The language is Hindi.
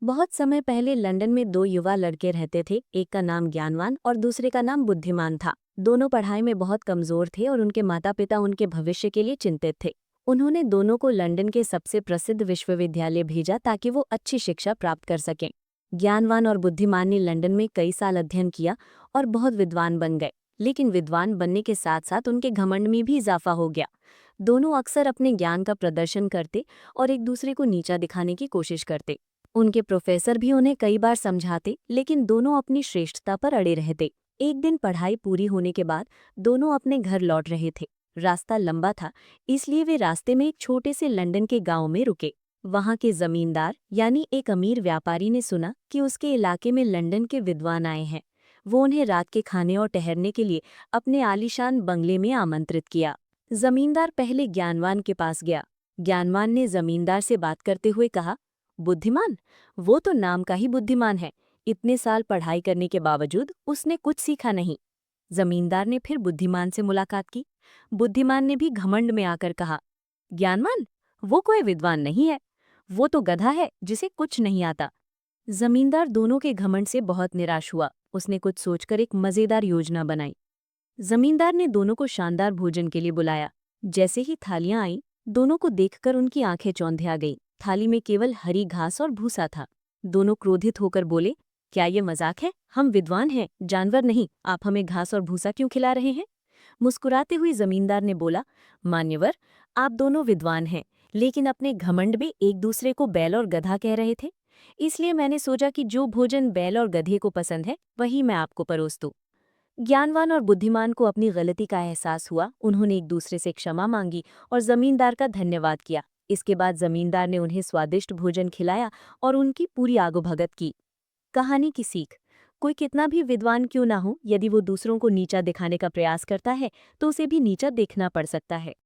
बहुत समय पहले लंदन में दो युवा लड़के रहते थे। एक का नाम ज्ञानवान और दूसरे का नाम बुद्धिमान था। दोनों पढ़ाई में बहुत कमजोर थे और उनके माता पिता उनके भविष्य के लिए चिंतित थे। उन्होंने दोनों को लंदन के सबसे प्रसिद्ध विश्वविद्यालय भेजा ताकि वो अच्छी शिक्षा प्राप्त कर सकें। ज्ञानवान और बुद्धिमान ने लंदन में कई साल अध्ययन किया और बहुत विद्वान बन गए। लेकिन विद्वान बनने के साथ साथ उनके घमंड में भी इजाफा हो गया। दोनों अक्सर अपने ज्ञान का प्रदर्शन करते और एक दूसरे को नीचा दिखाने की कोशिश करते। उनके प्रोफेसर भी उन्हें कई बार समझाते, लेकिन दोनों अपनी श्रेष्ठता पर अड़े रहते। एक दिन पढ़ाई पूरी होने के बाद दोनों अपने घर लौट रहे थे। रास्ता लंबा था, इसलिए वे रास्ते में एक छोटे से लंदन के गांव में रुके। वहां के जमींदार यानी एक अमीर व्यापारी ने सुना कि उसके इलाके में लंदन के विद्वान आए हैं। वो उन्हें रात के खाने और ठहरने के लिए अपने आलीशान बंगले में आमंत्रित किया। जमींदार पहले ज्ञानवान के पास गया। ज्ञानवान ने जमींदार से बात करते हुए कहा, बुद्धिमान, वो तो नाम का ही बुद्धिमान है। इतने साल पढ़ाई करने के बावजूद उसने कुछ सीखा नहीं। जमींदार ने फिर बुद्धिमान से मुलाकात की। बुद्धिमान ने भी घमंड में आकर कहा, ज्ञानवान, वो कोई विद्वान नहीं है। वो तो गधा है जिसे कुछ नहीं आता। जमींदार दोनों के घमंड से बहुत निराश हुआ। उसने कुछ सोचकर एक मजेदार योजना बनाई। जमींदार ने दोनों को शानदार भोजन के लिए बुलाया। जैसे ही थालियां आईं, दोनों को देखकर उनकी आंखें चौंधिया गईं। थाली में केवल हरी घास और भूसा था। दोनों क्रोधित होकर बोले, क्या ये मजाक है? हम विद्वान हैं, जानवर नहीं। आप हमें घास और भूसा क्यों खिला रहे हैं? मुस्कुराते हुए जमींदार ने बोला, मान्यवर, आप दोनों विद्वान हैं, लेकिन अपने घमंड में एक दूसरे को बैल और गधा कह रहे थे। इसलिए मैंने सोचा कि जो भोजन बैल और गधे को पसंद है वही मैं आपको परोस दूं। ज्ञानवान और बुद्धिमान को अपनी गलती का एहसास हुआ। उन्होंने एक दूसरे से क्षमा मांगी और जमींदार का धन्यवाद किया। इसके बाद जमींदार ने उन्हें स्वादिष्ट भोजन खिलाया और उनकी पूरी आगोभगत की। कहानी की सीख, कोई कितना भी विद्वान क्यों ना हो, यदि वो दूसरों को नीचा दिखाने का प्रयास करता है तो उसे भी नीचा देखना पड़ सकता है।